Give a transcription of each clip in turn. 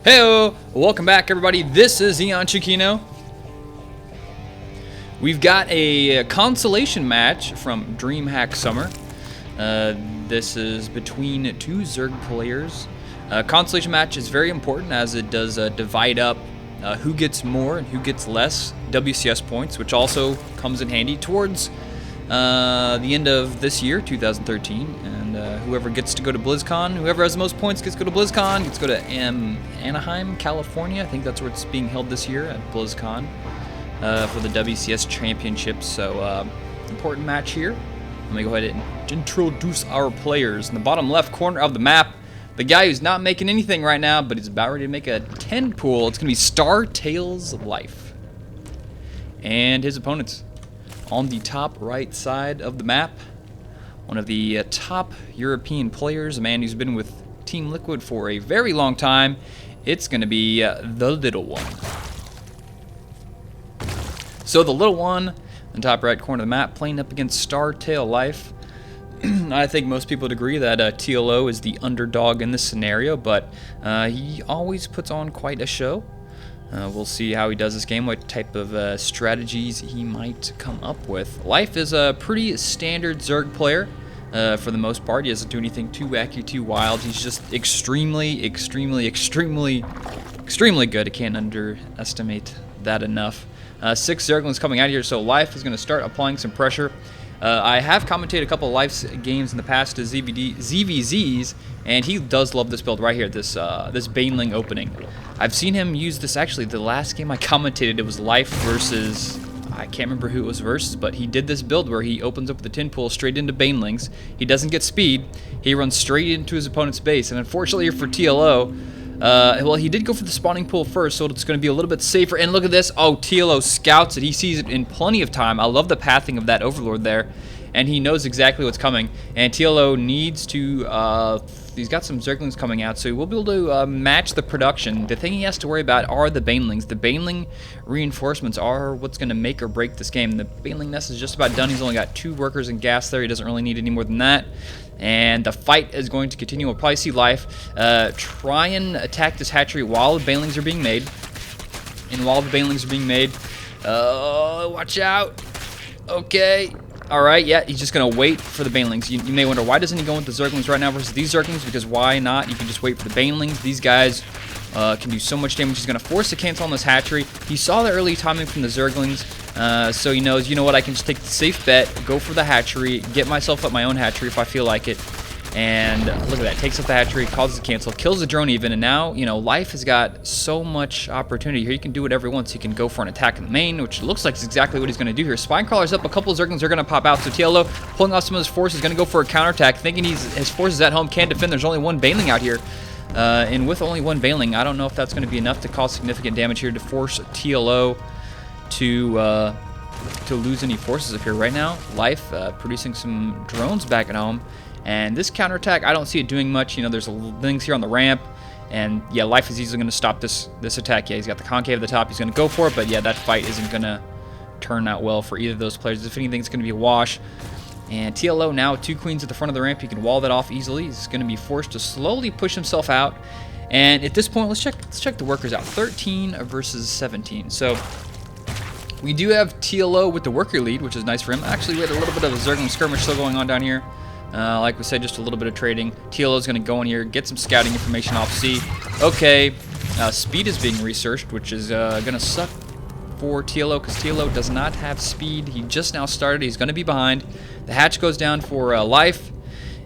Heyo! Welcome back, everybody. This is Eon Chiquino. We've got a consolation match from Dreamhack Summer. This is between two Zerg players. Consolation match is very important as it does divide up who gets more and who gets less WCS points, which also comes in handy towards the end of this year, 2013, and whoever gets to go to BlizzCon, whoever has the most points gets to go to BlizzCon, gets to go to Anaheim, California. I think that's where it's being held this year at BlizzCon for the WCS Championship. So important match here. Let me go ahead and introduce our players. In the bottom left corner of the map, the guy who's not making anything right now, but he's about ready to make a 10 pool. It's going to be Star Tales of Life. And his opponents on the top right side of the map, one of the top European players, a man who's been with Team Liquid for a very long time. It's going to be the Little One. So the Little One, in the top right corner of the map, playing up against Star Tale Life. I think most people would agree that TLO is the underdog in this scenario, but he always puts on quite a show. We'll see how he does this game, what type of strategies he might come up with. Life is a pretty standard Zerg player for the most part. He doesn't do anything too wacky, too wild. He's just extremely good. I can't underestimate that enough. 6 Zerglings coming out here, so Life is going to start applying some pressure. I have commentated a couple of Life's games in the past to ZvZ's, and he does love this build right here, this Baneling opening. I've seen him use this, actually, the last game I commentated, it was Life versus, I can't remember who it was versus, but he did this build where he opens up the tin pool straight into Banelings. He doesn't get speed, he runs straight into his opponent's base, and unfortunately for TLO, well, he did go for the spawning pool first, so it's going to be a little bit safer. And look at this. Oh, TLO scouts it. He sees it in plenty of time. I love the pathing of that Overlord there. And he knows exactly what's coming. And TLO needs to... he's got some Zerglings coming out, so he will be able to match the production. The thing he has to worry about are the Banelings. The Baneling reinforcements are what's going to make or break this game. The Baneling nest is just about done. He's only got 2 workers and gas there. He doesn't really need any more than that. And the fight is going to continue. We'll probably see Life try and attack this hatchery while the Banelings are being made. And while the Banelings are being made, watch out. Okay. All right, yeah, he's just going to wait for the Banelings. You may wonder, why doesn't he go with the Zerglings right now versus these Zerglings? Because why not? You can just wait for the Banelings. These guys can do so much damage. He's going to force a cancel on this hatchery. He saw the early timing from the Zerglings, so he knows, you know what, I can just take the safe bet, go for the hatchery, get myself up my own hatchery if I feel like it. And look at that, takes up the hatchery, causes a cancel, kills the drone even, and now, you know, Life has got so much opportunity here. He can do whatever he wants. He can go for an attack in the main, which looks like it's exactly what he's going to do here. Spinecrawler's up, a couple of Zerglings are going to pop out, so TLO, pulling off some of his forces, going to go for a counterattack, thinking his forces at home can't defend. There's only one Baneling out here, and with only one Baneling, I don't know if that's going to be enough to cause significant damage here to force TLO to lose any forces up here. Right now, Life producing some drones back at home. And this counterattack, I don't see it doing much. You know, there's things here on the ramp. And, yeah, Life is easily going to stop this attack. Yeah, he's got the concave at the top. He's going to go for it. But, yeah, that fight isn't going to turn out well for either of those players. If anything, it's going to be a wash. And TLO now with 2 queens at the front of the ramp. He can wall that off easily. He's going to be forced to slowly push himself out. And at this point, let's check the workers out. 13 versus 17. So we do have TLO with the worker lead, which is nice for him. Actually, we had a little bit of a Zergling skirmish still going on down here. Like we said, just a little bit of trading. TLO is going to go in here, get some scouting information off C. Okay, speed is being researched, which is going to suck for TLO because TLO does not have speed. He just now started. He's going to be behind. The hatch goes down for Life,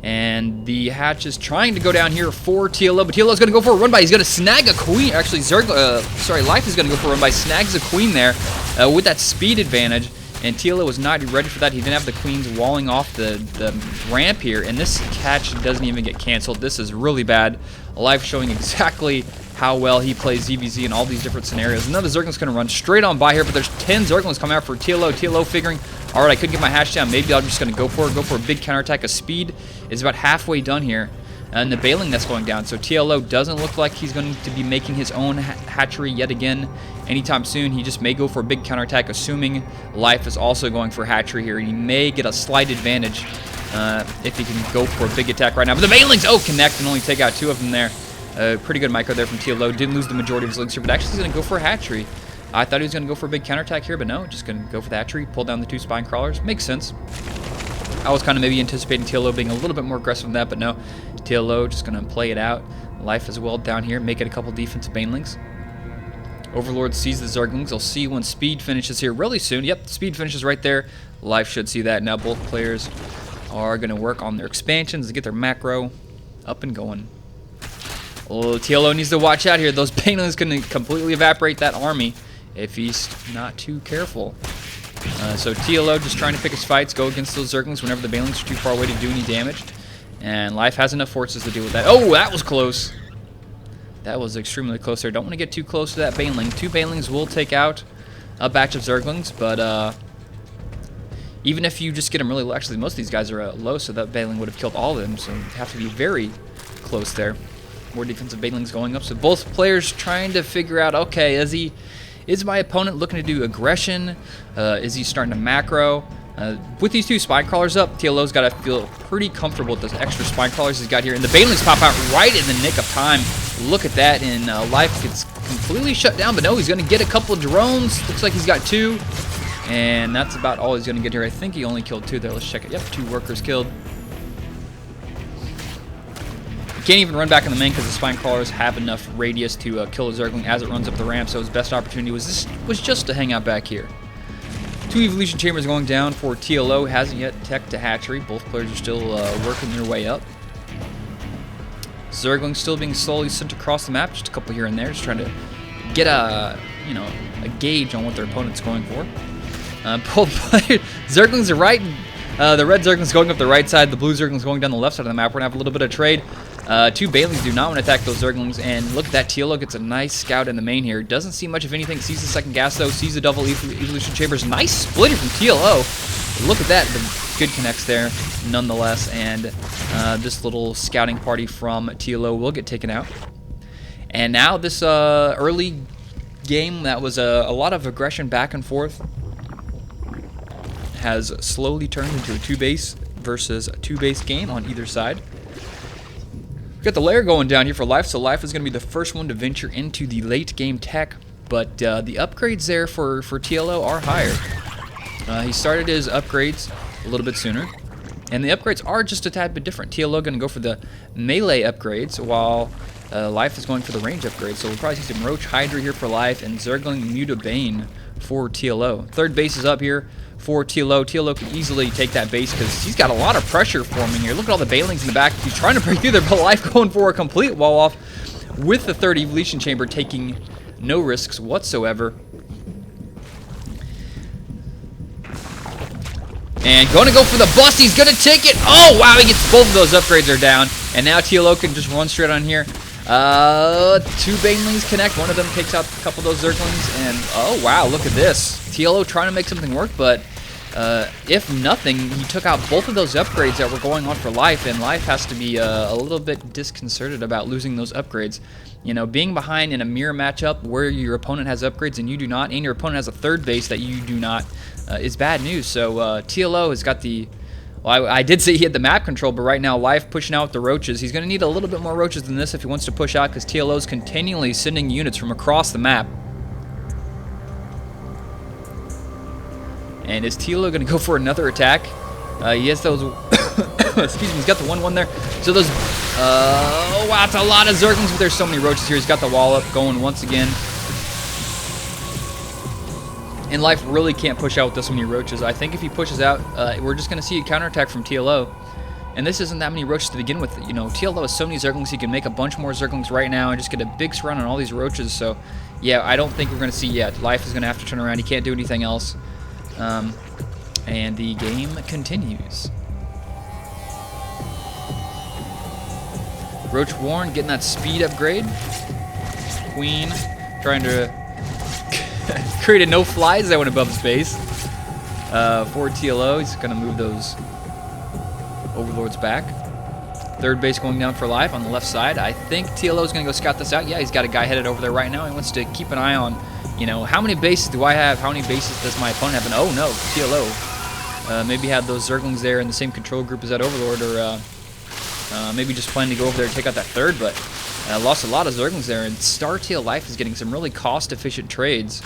and the hatch is trying to go down here for TLO, but TLO is going to go for a run by. He's going to snag a queen. Actually, Life is going to go for a run by. Snags a queen there with that speed advantage. And TLO was not ready for that. He didn't have the queens walling off the ramp here. And this catch doesn't even get canceled. This is really bad. Life showing exactly how well he plays ZvZ in all these different scenarios. Another Zergling's going to run straight on by here. But there's 10 Zerglings coming out for TLO. TLO figuring, all right, I couldn't get my hatch down. Maybe I'm just going to go for it. Go for a big counterattack. A speed is about halfway done here. And the Baneling that's going down. So TLO doesn't look like he's going to be making his own hatchery yet again anytime soon. He just may go for a big counterattack, assuming Life is also going for hatchery here. He may get a slight advantage if he can go for a big attack right now. But the Banelings, connect and only take out 2 of them there. Pretty good micro there from TLO. Didn't lose the majority of his links here, but actually he's going to go for a hatchery. I thought he was going to go for a big counterattack here, but no, just going to go for the hatchery, pull down the 2 spine crawlers. Makes sense. I was kind of maybe anticipating TLO being a little bit more aggressive than that, but no. TLO just going to play it out. Life as well down here, make it a couple defensive banelings. Overlord sees the Zerglings. They'll see when speed finishes here really soon. Yep, speed finishes right there. Life should see that. Now both players are going to work on their expansions to get their macro up and going. Oh, TLO needs to watch out here. Those banelings can completely evaporate that army if he's not too careful. So TLO just trying to pick his fights, go against those Zerglings whenever the banelings are too far away to do any damage. And Life has enough forces to deal with that. Oh, that was close. That was extremely close there. Don't want to get too close to that baneling. 2 banelings will take out a batch of Zerglings, but even if you just get them really low, actually most of these guys are low, so that baneling would have killed all of them, so you have to be very close there. More defensive banelings going up, so both players trying to figure out, okay, is my opponent looking to do aggression? Is he starting to macro? With these 2 spine crawlers up, TLO's got to feel pretty comfortable with those extra spine crawlers he's got here. And the banelings pop out right in the nick of time. Look at that, and Life gets completely shut down. But no, he's going to get a couple of drones. Looks like he's got 2. And that's about all he's going to get here. I think he only killed 2 there. Let's check it. Yep, 2 workers killed. He can't even run back in the main because the spine crawlers have enough radius to kill a Zergling as it runs up the ramp. So his best opportunity was just to hang out back here. 2 evolution chambers going down for TLO. Hasn't yet teched to hatchery. Both players are still working their way up. Zergling still being slowly sent across the map. Just a couple here and there, just trying to get a gauge on what their opponent's going for. Both players, Zerglings are right. The red Zerglings going up the right side. The blue Zerglings going down the left side of the map. We're gonna have a little bit of trade. 2 banelings do not want to attack those Zerglings, and look at that. TLO gets a nice scout in the main here. Doesn't see much of anything. Sees the second gas though. Sees the double evolution chambers. Nice splitter from TLO. Look at that. The good connects there, nonetheless. And this little scouting party from TLO will get taken out. And now this early game that was a lot of aggression back and forth has slowly turned into a 2-base versus a 2-base game on either side. We've got the layer going down here for Life, so Life is going to be the first one to venture into the late game tech, but the upgrades there for TLO are higher. He started his upgrades a little bit sooner, and the upgrades are just a tad bit different. TLO going to go for the melee upgrades, while Life is going for the range upgrades, so we'll probably see some Roach Hydra here for Life, and Zergling Mutabane for TLO. 3rd base is up here for TLO. TLO can easily take that base because he's got a lot of pressure forming here. Look at all the banelings in the back. He's trying to break through there, but Life going for a complete wall off with the 3rd evolution chamber, taking no risks whatsoever. And going to go for the bust. He's going to take it. Oh, wow. He gets both of those upgrades are down. And now TLO can just run straight on here. 2 banelings connect. One of them takes out a couple of those Zerglings. And, oh, wow. Look at this. TLO trying to make something work, but if nothing, he took out both of those upgrades that were going on for Life, and Life has to be a little bit disconcerted about losing those upgrades. You know, being behind in a mirror matchup where your opponent has upgrades and you do not, and your opponent has a 3rd base that you do not, is bad news. So TLO has got the... Well, I did say he had the map control, but right now Life pushing out with the roaches. He's going to need a little bit more roaches than this if he wants to push out, because TLO is continually sending units from across the map. And is TLO going to go for another attack? He has those... excuse me, he's got the 1-1 there. So those... oh, wow, it's a lot of Zerglings, but there's so many roaches here. He's got the wall up going once again. And Life really can't push out with this many roaches. I think if he pushes out, we're just going to see a counterattack from TLO. And this isn't that many roaches to begin with. You know, TLO has so many Zerglings, he can make a bunch more Zerglings right now and just get a big surround on all these roaches. So, yeah, I don't think we're going to see yet. Life is going to have to turn around. He can't do anything else. And the game continues. Roach Warren getting that speed upgrade. Queen trying to create a no-fly zone above his base. For TLO, he's going to move those Overlords back. 3rd base going down for Life on the left side. I think TLO is going to go scout this out. Yeah, he's got a guy headed over there right now. He wants to keep an eye on, you know, how many bases do I have? How many bases does my opponent have? And oh no, TLO. Maybe have those Zerglings there in the same control group as that Overlord, or maybe just planning to go over there and take out that 3rd, but Lost a lot of Zerglings there, and Startail Life is getting some really cost-efficient trades.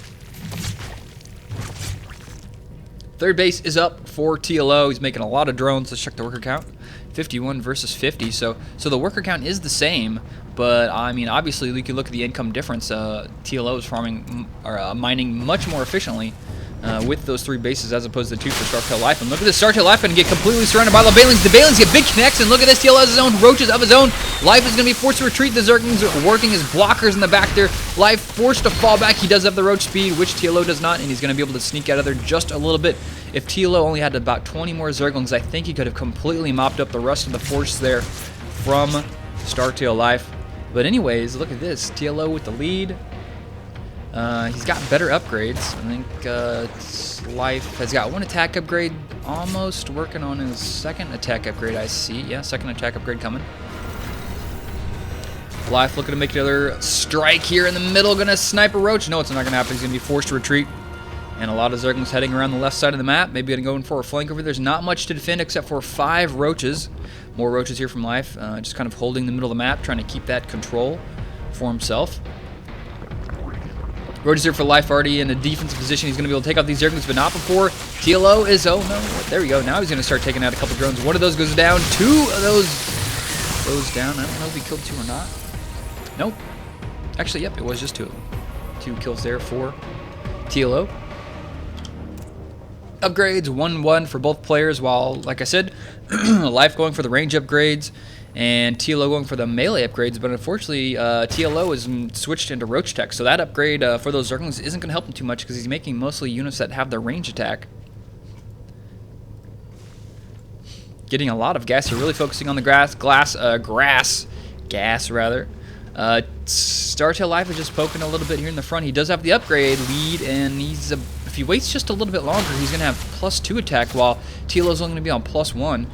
Third base is up for TLO. He's making a lot of drones. Let's check the worker count. 51 versus 50. So the worker count is the same, but I mean, obviously, we can look at the income difference. TLO is farming or mining much more efficiently with those 3 bases as opposed to 2 for Startail Life. And look at this, Startail Life going to get completely surrounded by the Balings. The Balings get big connects, and look at this, TLO has his own roaches of his own. Life is going to be forced to retreat. The Zerglings are working as blockers in the back there. Life forced to fall back. He does have the roach speed, which TLO does not, and he's going to be able to sneak out of there just a little bit. If TLO only had about 20 more Zerglings, I think he could have completely mopped up the rest of the force there from Startail Life. But anyways, look at this. TLO with the lead. He's got better upgrades. I think Life has got 1 attack upgrade, almost working on his 2nd attack upgrade, I see. Yeah, 2nd attack upgrade coming. Life looking to make another strike here in the middle. Going to snipe a roach. No, it's not going to happen. He's going to be forced to retreat. And a lot of Zerglings heading around the left side of the map. Maybe going to go in for a flank over there. There's not much to defend except for 5 roaches. More roaches here from Life. Just kind of holding the middle of the map, trying to keep that control for himself. Roaches here for Life, already in a defensive position. He's going to be able to take out these Zerglings, but not before TLO is... Oh, no. There we go. Now he's going to start taking out a couple drones. 1 of those goes down. 2 of those goes down. I don't know if he killed 2 or not. Nope. Actually, yep, it was just 2 of them. 2 kills there for TLO. Upgrades, 1-1 for both players, while, like I said, Life going for the range upgrades and TLO going for the melee upgrades, but unfortunately, TLO is switched into Roach Tech, so that upgrade for those Zerglings isn't going to help him too much because he's making mostly units that have the range attack. Getting a lot of gas here, really focusing on the grass, rather. Startail Life is just poking a little bit here in the front. He does have the upgrade lead, and if he waits just a little bit longer, he's going to have +2 attack, while TLO's only going to be on +1.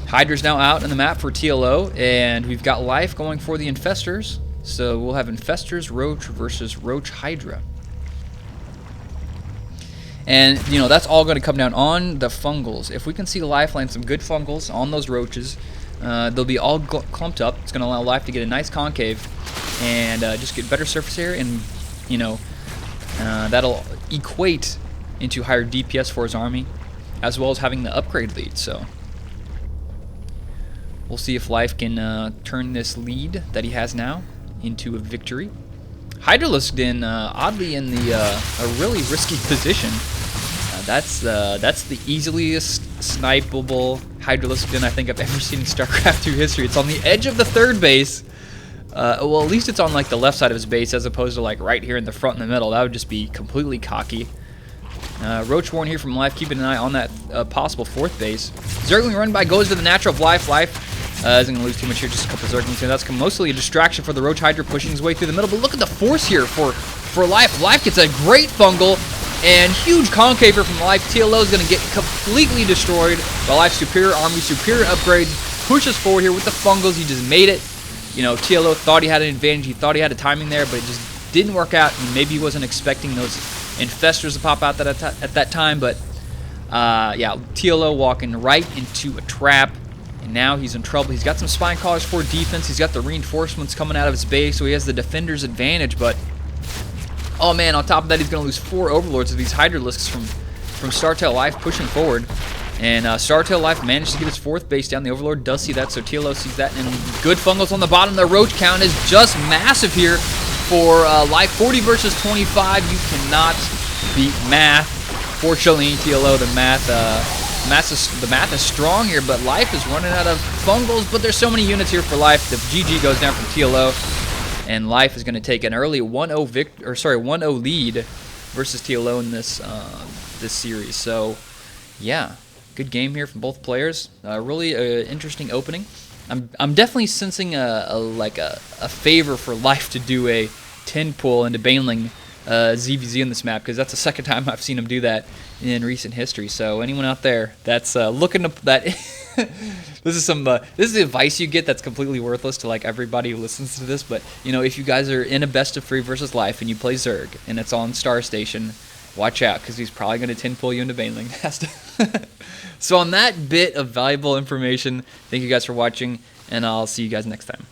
Hydra's now out on the map for TLO, and we've got Life going for the Infestors. So we'll have Infestors Roach versus Roach Hydra. And, you know, that's all going to come down on the fungals. If we can see Life land some good fungals on those roaches, they'll be all clumped up. It's going to allow Life to get a nice concave and just get better surface area, and, you know, that'll equate into higher DPS for his army, as well as having the upgrade lead. So we'll see if Life can turn this lead that he has now into a victory. Hydralisked in, oddly, in a really risky position. That's the easiest snipeable Hydralisked I think I've ever seen in StarCraft 2 history. It's on the edge of the 3rd base. Well, at least it's on like the left side of his base as opposed to like right here in the front in the middle. That would just be completely cocky. Roach Warren here from Life, keeping an eye on that possible 4th base. Zergling run by goes to the natural of Life. Life isn't going to lose too much here, just a couple Zerglings here. That's mostly a distraction for the Roach Hydra pushing his way through the middle. But look at the force here for Life. Life gets a great fungal and huge concave from Life. TLO is going to get completely destroyed by Life's superior army, superior upgrades. Pushes forward here with the fungals. He just made it. You know, TLO thought he had an advantage. He thought he had a timing there, but it just didn't work out. And maybe he wasn't expecting those Infestors to pop out at that time. But, yeah, TLO walking right into a trap. And now he's in trouble. He's got some Spine Callers for defense. He's got the reinforcements coming out of his base, so he has the defender's advantage. But, oh man, on top of that, he's going to lose 4 Overlords of these Hydralisks from Startail Life pushing forward. And Startail Life managed to get his 4th base down. The Overlord does see that, so TLO sees that. And good fungals on the bottom. The Roach count is just massive here for Life. 40 versus 25. You cannot beat math. Fortunately, TLO, the math is strong here, but Life is running out of fungals. But there's so many units here for Life. The GG goes down from TLO, and Life is going to take an early 1-0 lead versus TLO in this series. So, yeah. Good game here from both players. Really interesting opening. I'm definitely sensing a favor for Life to do a 10 pull into Baneling ZvZ in this map, because that's the 2nd time I've seen him do that in recent history. So anyone out there that's looking to that, this is the advice you get that's completely worthless to like everybody who listens to this. But you know, if you guys are in a best of 3 versus Life and you play Zerg and it's on Star Station, watch out, because he's probably going to 10 pull you into Baneling. So on that bit of valuable information, thank you guys for watching, and I'll see you guys next time.